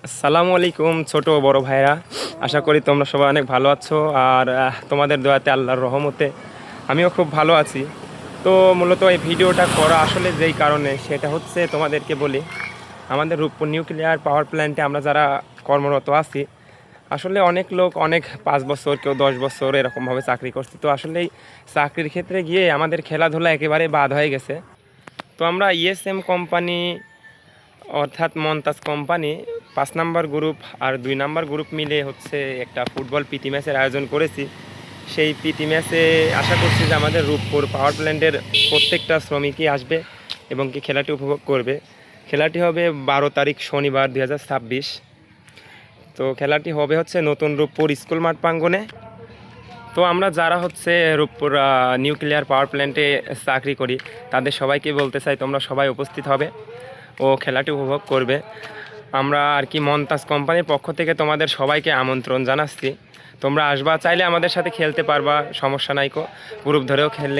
আসসালামু আলাইকুম ছোট ও বড় ভাইরা, আশা করি তোমরা সবাই অনেক ভালো আছো। আর তোমাদের দোয়াতে আল্লাহর রহমতে আমিও খুব ভালো আছি। তো মূলত এই ভিডিওটা করা আসলে যেই কারণে, সেটা হচ্ছে তোমাদেরকে বলি, আমাদের রূপপুর নিউক্লিয়ার পাওয়ার প্ল্যান্টে আমরা যারা কর্মরত আছি, আসলে অনেক লোক অনেক 5 বছর, কেউ 10 বছর এরকমভাবে চাকরি করছে। তো আসলে এই চাকরির ক্ষেত্রে গিয়ে আমাদের খেলাধুলা একেবারে বাদ হয়ে গেছে। তো আমরা ইএসএম কোম্পানি, অর্থাৎ মন্তাজ কোম্পানি 5 নম্বর গ্রুপ আর 2 নম্বর গ্রুপ মিলে হচ্ছে একটা ফুটবল প্রীতি ম্যাচের আয়োজন করেছি। সেই প্রীতি ম্যাচে আশা করছি যে আমাদের রূপপুর পাওয়ার প্ল্যান্টের প্রত্যেকটা শ্রমিকই আসবে এবং কি খেলাটি উপভোগ করবে। খেলাটি হবে 12 তারিখ শনিবার 2026। তো খেলাটি হবে হচ্ছে নতুন রূপপুর স্কুল মাঠ প্রাঙ্গণে। তো আমরা যারা হচ্ছে রূপপুর নিউক্লিয়ার পাওয়ার প্ল্যান্টে চাকরি করি, তাদের সবাইকে বলতে চাই তোমরা সবাই উপস্থিত হবে ও খেলাটি উপভোগ করবে। আমরা আর কি মন্তাজ কোম্পানির পক্ষ থেকে তোমাদের সবাইকে আমন্ত্রণ জানাচ্ছি। তোমরা আসবা, চাইলে আমাদের সাথে খেলতে পারবা, সমস্যা নাই। গ্রুপ ধরেও খেললে